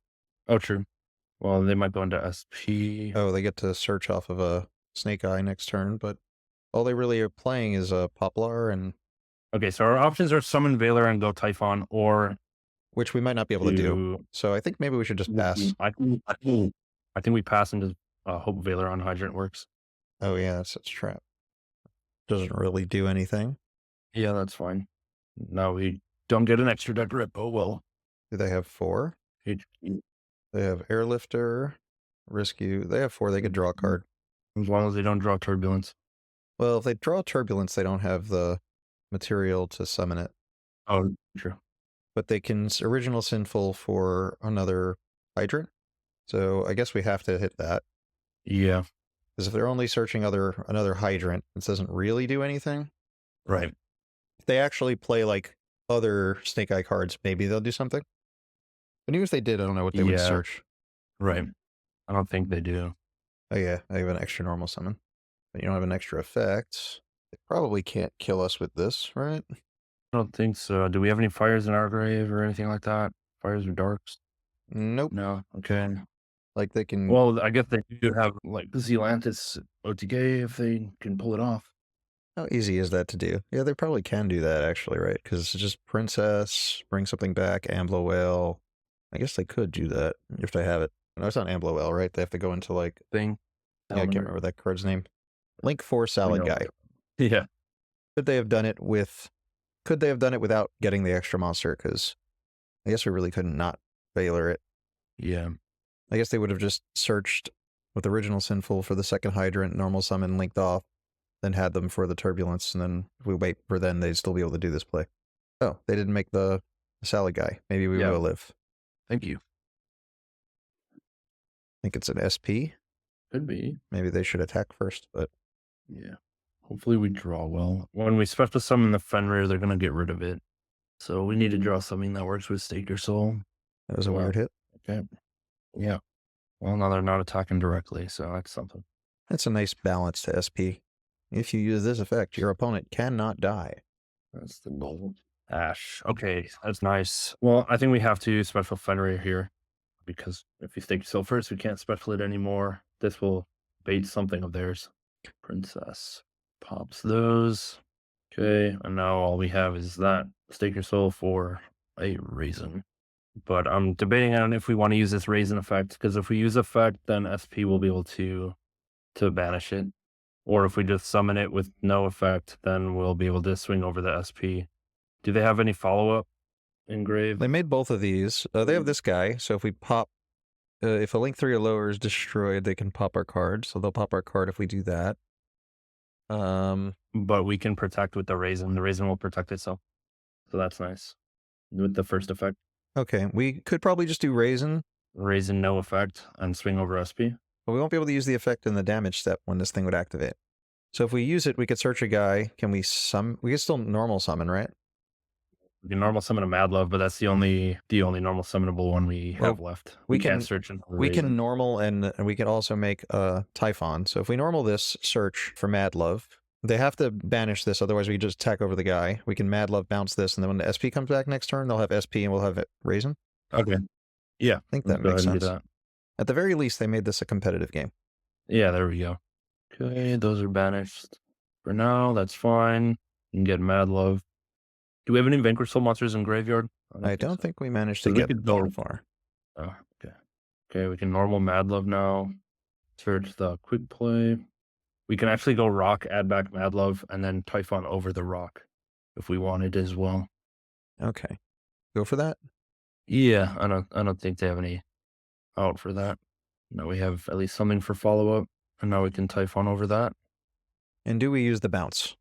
S2: Oh, true. Well, they might go into SP.
S1: Oh, they get to search off of a Snake Eye next turn, but all they really are playing is a Poplar and...
S2: Okay, so our options are summon Valor and go Typhon, or
S1: which we might not be able to do. So I think maybe we should just pass.
S2: I think we pass and just hope Velorn Hydrant works.
S1: Oh yeah, that's a trap. Doesn't really do anything.
S2: Yeah, that's fine. Now we don't get an extra deck rip. Oh well.
S1: Do they have 4? They have Airlifter, Rescue. They have 4. They could draw a card.
S2: As long as they don't draw Turbulence.
S1: Well, if they draw Turbulence, they don't have the material to summon it.
S2: Oh, true.
S1: But they can Original Sinful for another Hydrant. So I guess we have to hit that.
S2: Yeah.
S1: Because if they're only searching another Hydrant, this doesn't really do anything.
S2: Right.
S1: If they actually play like other Snake Eye cards, maybe they'll do something. But even if they did, I don't know what they would search.
S2: Right. I don't think they do.
S1: Oh yeah, I have an extra normal summon. But you don't have an extra effect. They probably can't kill us with this, right?
S2: I don't think so. Do we have any fires in our grave or anything like that? Fires or darks?
S1: Nope.
S2: No. Okay.
S1: Like they can...
S2: Well, I guess they do have like Zealantis OTK if they can pull it off.
S1: How easy is that to do? Yeah, they probably can do that actually, right? Because it's just Princess, bring something back, Ambler Whale. I guess they could do that if they have it. No, it's not Ambler Whale, right? They have to go into like...
S2: Thing.
S1: Yeah, I can't remember that card's name. Link 4 Salad Guy.
S2: Yeah.
S1: Could they have done it without getting the extra monster? Because I guess we really couldn't not Valor it.
S2: Yeah.
S1: I guess they would have just searched with Original Sinful for the second Hydrant, normal summon, linked off, then had them for the Turbulence, and then if we wait for then, they'd still be able to do this play. Oh, they didn't make the Salad Guy. Maybe we will live.
S2: Thank you.
S1: I think it's an SP.
S2: Could be.
S1: Maybe they should attack first, but...
S2: Yeah. Hopefully we draw well. When we special summon the Fenrir, they're going to get rid of it. So we need to draw something that works with Stake Your Soul.
S1: That was a weird hit.
S2: Okay. Yeah. Well, now they're not attacking directly, so that's something.
S1: That's a nice balance to SP. If you use this effect, your opponent cannot die.
S2: That's the goal. Ash. Okay, that's nice. Well, I think we have to special Fenrir here. Because if you Stake Your Soul first, we can't special it anymore. This will bait something of theirs. Princess. Pops those. Okay, and now all we have is that. Stake Your Soul for a Raisin. But I'm debating on if we want to use this Raisin effect, because if we use effect, then SP will be able to banish it. Or if we just summon it with no effect, then we'll be able to swing over the SP. Do they have any follow-up in Grave?
S1: They made both of these. They have this guy, so if we pop... if a Link 3 or lower is destroyed, they can pop our card. So they'll pop our card if we do that.
S2: But we can protect with the Raisin. The Raisin will protect itself. So that's nice. With the first effect.
S1: Okay, we could probably just do Raisin.
S2: Raisin no effect and swing over SP.
S1: But we won't be able to use the effect in the damage step when this thing would activate. So if we use it, we could search a guy. Can we we can still normal summon, right?
S2: We can normal summon a Mad Love, but that's the only normal summonable one we have left. We can't search in
S1: We can normal and we can also make a Typhon. So if we normal this search for Mad Love, they have to banish this, otherwise we just attack over the guy. We can Mad Love bounce this, and then when the SP comes back next turn, they'll have SP and we'll have Raisin.
S2: Okay. Yeah.
S1: I think that makes sense. At the very least, they made this a competitive game.
S2: Yeah, there we go. Okay, those are banished. For now, that's fine. You can get Mad Love. Do we have any Vanquished Soul monsters in Graveyard?
S1: I don't think we managed to get that far.
S2: Oh, okay. Okay, we can normal Mad Love now. Search the quick play. We can actually go Rock, add back Mad Love, and then Typhon over the Rock if we wanted as well.
S1: Okay. Go for that?
S2: Yeah, I don't think they have any out for that. Now we have at least something for follow-up, and now we can Typhon over that.
S1: And do we use the bounce?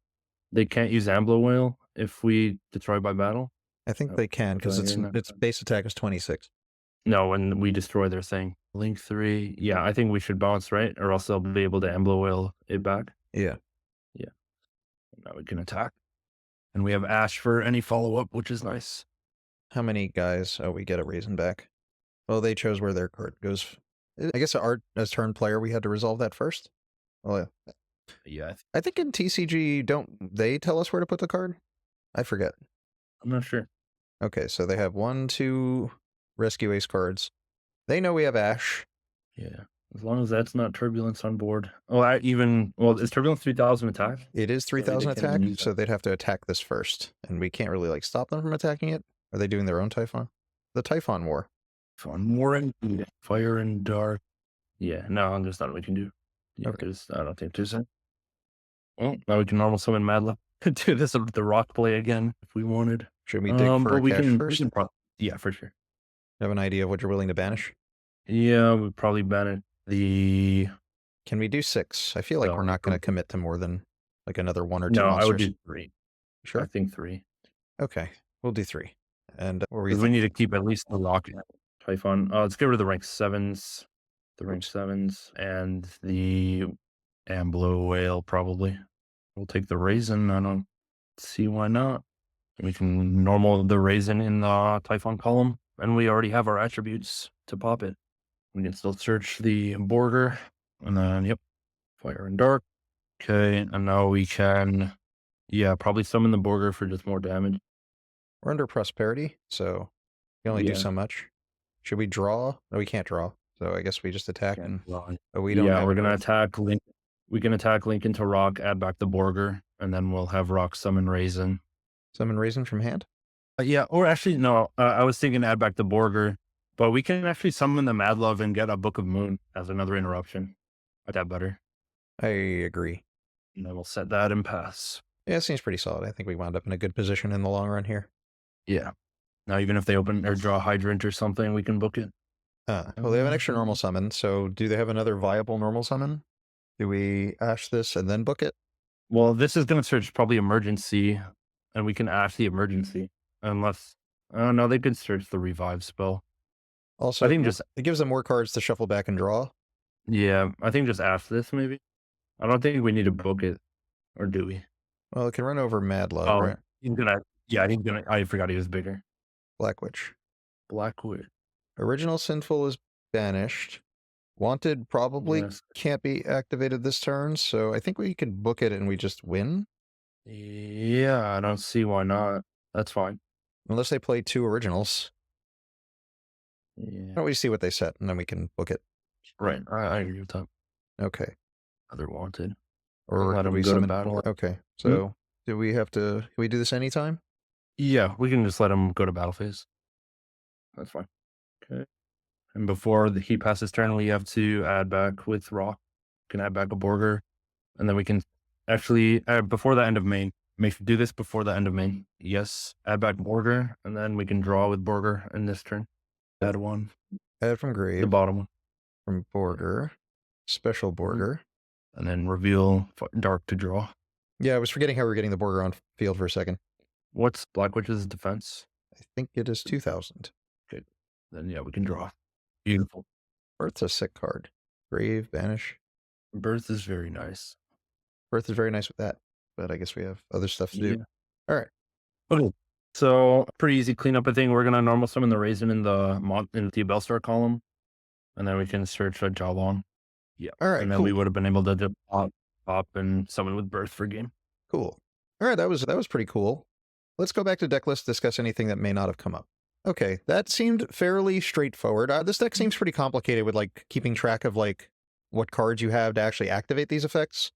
S2: They can't use Ambler Whale if we destroy by battle?
S1: I think they can, because its base attack is 26.
S2: No, when we destroy their thing. Link 3. Yeah, I think we should bounce, right? Or else they'll be able to Ambler Whale it back.
S1: Yeah.
S2: Yeah. Now we can attack. And we have Ash for any follow-up, which is nice.
S1: How many guys? Oh, we get a Raisin back. Well, they chose where their card goes. I guess as turn player, we had to resolve that first. Well,
S2: yeah.
S1: I think in TCG, don't they tell us where to put the card? I forget.
S2: I'm not sure.
S1: Okay, so they have 1, 2 Rescue Ace cards. They know we have Ash.
S2: Yeah, as long as that's not Turbulence on board. Oh, is Turbulence 3,000 attack?
S1: It is 3,000 attack, so they'd have to attack this first. And we can't really, like, stop them from attacking it. Are they doing their own Typhon? the Typhon War.
S2: Fun war and fire and dark. Yeah, no, there's nothing we can do. Yeah,
S1: Okay.
S2: I don't think there's any. Well, now we can normal summon Madla. Do this with the rock play again if we wanted.
S1: Should we dig for
S2: But
S1: a cache
S2: we
S1: first?
S2: can yeah, for sure.
S1: Have an idea of what you're willing to banish?
S2: Yeah, we probably ban it. The
S1: Can we do 6? I feel like we're not going to commit to more than like another 1 or 2
S2: no, I would
S1: monsters.
S2: do 3. I
S1: Sure.
S2: think 3.
S1: Okay, we'll do 3. And what were you
S2: Because we need
S1: thinking?
S2: to keep at least the rock Typhon. Let's get rid of the rank 7s. The rank 7s and the Amblo whale probably. We'll take the raisin. I don't see why not. We can normal the raisin in the Typhon column, and we already have our attributes to pop it. We can still search the border, and then, yep, fire and dark. Okay, and now we can, yeah, probably summon the border for just more damage.
S1: We're under prosperity, so we can only do
S2: Yeah.
S1: so much. Should we draw? No, we can't draw. So I guess we just attack and we don't
S2: Yeah,
S1: have
S2: we're gonna
S1: enough.
S2: attack Link. We can attack Link into rock, add back the border, and then we'll have rock summon raisin.
S1: Summon raisin from hand?
S2: Yeah, or actually, no, I was thinking add back the border, but we can actually summon the Mad Love and get a Book of Moon as another interruption. Like that better.
S1: I agree.
S2: And then we'll set that and pass.
S1: Yeah, it seems pretty solid. I think we wound up in a good position in the long run here.
S2: Yeah. Now, even if they open or draw Hydrant or something, we can book it.
S1: Well, they have an extra normal summon, so do they have another viable normal summon? Do we ash this and then book it?
S2: Well, this is going to search probably emergency, and we can ash the emergency. Unless, oh no, they could search the revive spell.
S1: Also,
S2: I think just,
S1: it gives them more cards to shuffle back and draw.
S2: yeah, I think just ash this maybe. I don't think we need to book it, or do we?
S1: Well, it can run over Mad Love,
S2: Oh,
S1: right?
S2: he's gonna, yeah, he's gonna, I forgot he was bigger.
S1: Black Witch.
S2: Blackwood.
S1: Original Sinful is banished. Wanted probably
S2: Yes.
S1: can't be activated this turn, so I think we can book it and we just win.
S2: Yeah, I don't see why not. That's fine.
S1: Unless they play 2 originals. Why
S2: Yeah.
S1: don't we see what they set and then we can book it?
S2: Right. I agree with that.
S1: Okay.
S2: Other wanted.
S1: Or
S2: Let
S1: do
S2: them
S1: we
S2: go to
S1: summon
S2: battle.
S1: more? Okay. So do we have to, can we do this anytime?
S2: Yeah, we can just let him go to battle phase. That's fine. Okay. And before he passes turn, we have to add back with rock. We can add back a border. And then we can actually, before the end of main, do this before the end of main. Yes, add back border, and then we can draw with border in this turn. Add one.
S1: Add from
S2: The
S1: grave,
S2: bottom one.
S1: from border, special border.
S2: And then reveal dark to draw.
S1: Yeah, I was forgetting how we were getting the border on field for a second.
S2: What's Black Witch's defense?
S1: I think it is 2,000.
S2: Then yeah, we can draw. Beautiful.
S1: Birth's a sick card. Grave, banish.
S2: Birth is very nice.
S1: Birth is very nice with that, but I guess we have other stuff to do. All right.
S2: Okay. So pretty easy cleanup. I think we're gonna normal summon the raisin in the Bellstar column, and then we can search a Jawlon. Yeah.
S1: All right.
S2: And then
S1: cool.
S2: we would have been able to just pop and summon with Birth for game.
S1: Cool. All right, that was pretty cool. Let's go back to deck list, discuss anything that may not have come up. Okay, that seemed fairly straightforward. This deck seems pretty complicated with like keeping track of like what cards you have to actually activate these effects.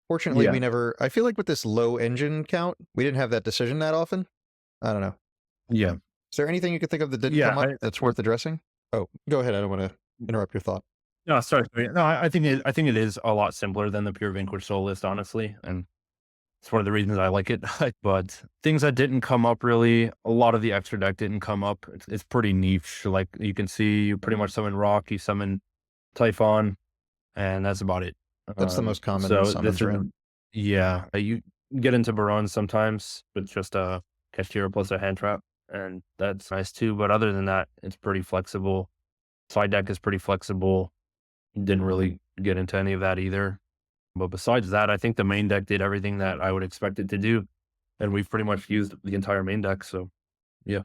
S1: Fortunately, we never. I feel like with this low engine count, we didn't have that decision that often. I don't know.
S2: Yeah.
S1: Is there anything you could think of that didn't come up that's worth addressing? Oh, go ahead. I don't want to interrupt your thought.
S2: No, sorry. No, I think it is a lot simpler than the pure Vanquish Soul list, honestly, and it's one of the reasons I like it. But things that didn't come up really, a lot of the extra deck didn't come up. It's pretty niche. Like you can see, you pretty much summon Rock, you summon Typhon, and that's about it.
S1: That's the most common summons, right?
S2: Yeah, you get into Baron sometimes with just a Kashtira plus a hand trap, and that's nice too. But other than that, it's pretty flexible. Side deck is pretty flexible. Didn't really get into any of that either. But besides that, I think the main deck did everything that I would expect it to do. And we've pretty much used the entire main deck. So, yeah.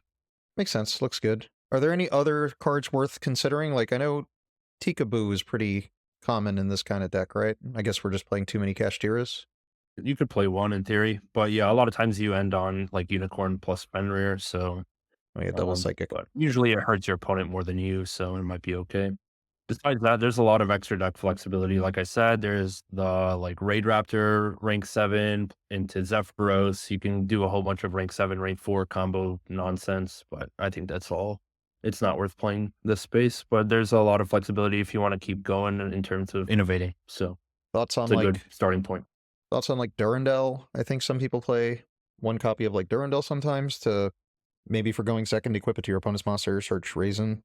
S1: Makes sense. Looks good. Are there any other cards worth considering? Like, I know Tikaboo is pretty common in this kind of deck, right? I guess we're just playing too many Kashtiras.
S2: You could play one in theory. But yeah, a lot of times you end on like Unicorn plus Fenrir. So,
S1: Oh, yeah, double psychic.
S2: But usually it hurts your opponent more than you. So it might be okay. Besides that, there's a lot of extra deck flexibility. Like I said, there's the like Raid Raptor, rank 7 into Zephyros. You can do a whole bunch of rank 7, rank 4 combo nonsense, but I think that's all. it's not worth playing this space. But there's a lot of flexibility if you want to keep going in terms of innovating. So
S1: Thoughts on
S2: it's a good starting point.
S1: Durandal? I think some people play one copy of like Durandal sometimes to maybe for going second, equip it to your opponent's monster, search Raisin.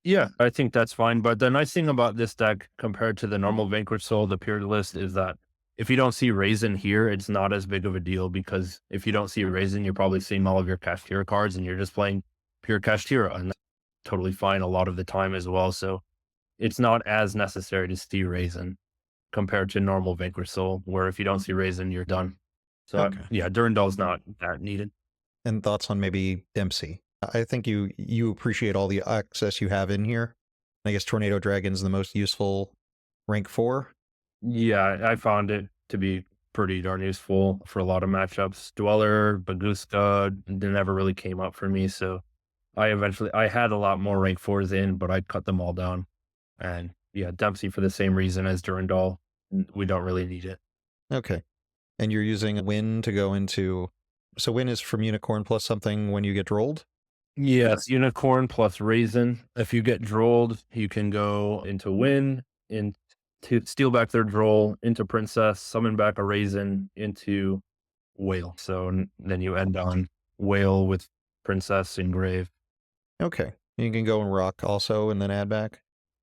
S2: Yeah, I think that's fine. But the nice thing about this deck compared to the normal Vanquish Soul, the pure list, is that if you don't see Raisin here, it's not as big of a deal because if you don't see Raisin, you're probably seeing all of your Kashtira cards and you're just playing pure Kashtira, and that's totally fine a lot of the time as well. So it's not as necessary to see Raisin compared to normal Vanquish Soul, where if you don't see Raisin, you're done. So
S1: Okay.
S2: yeah, Durandal's not that needed.
S1: And thoughts on maybe Dempsey? I think you appreciate all the access you have in here. I guess Tornado Dragon's the most useful rank 4.
S2: Yeah, I found it to be pretty darn useful for a lot of matchups. Dweller, Baguska, they never really came up for me, so I had a lot more rank 4s in, but I cut them all down. And yeah, Dempsey for the same reason as Durandal. We don't really need it.
S1: Okay. And you're using Win to go into... So Win is from Unicorn plus something when you get rolled?
S2: Yes, Unicorn plus Raisin. If you get drolled, you can go into Win, into steal back their droll, into Princess, summon back a Raisin, into Whale. So then you end on Whale with Princess and Grave.
S1: Okay. You can go and rock also and then add back,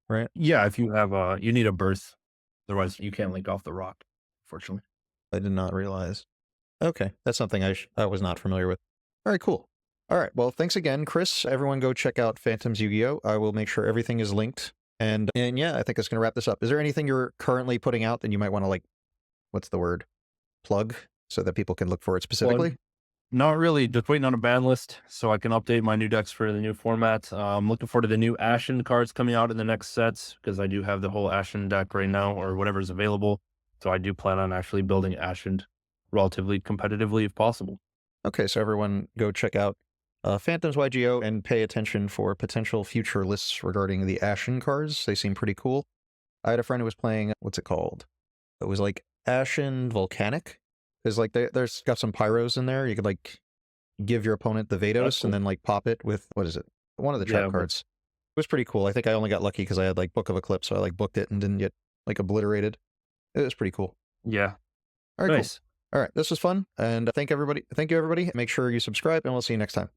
S1: right?
S2: Yeah, if you have you need a birth. Otherwise, you can't link off the rock, fortunately.
S1: I did not realize. Okay. That's something I was not familiar with. All right, cool. All right. Well, thanks again, Chris. Everyone go check out Phantoms Yu-Gi-Oh! I will make sure everything is linked. And yeah, I think it's going to wrap this up. Is there anything you're currently putting out that you might want to, like, what's the word? Plug so that people can look for it specifically?
S2: Not really. Just waiting on a ban list so I can update my new decks for the new format. I'm looking forward to the new Ashen cards coming out in the next sets because I do have the whole Ashen deck right now or whatever's available. So I do plan on actually building Ashen relatively competitively if possible.
S1: Okay, so everyone go check out PhantomsYGO and pay attention for potential future lists regarding the Ashen cards. They seem pretty cool. I had a friend who was playing, what's it called? It was like Ashen Volcanic. There's like, there's got some pyros in there. You could like give your opponent the Vados
S2: cool.
S1: and then like pop it with, what is it? One of the trap cards. It was pretty cool. I think I only got lucky because I had like Book of Eclipse, so I like booked it and didn't get like obliterated. It was pretty cool.
S2: Yeah.
S1: All right,
S2: Nice.
S1: Cool. All right, this was fun. And thank you, everybody. Make sure you subscribe, and we'll see you next time.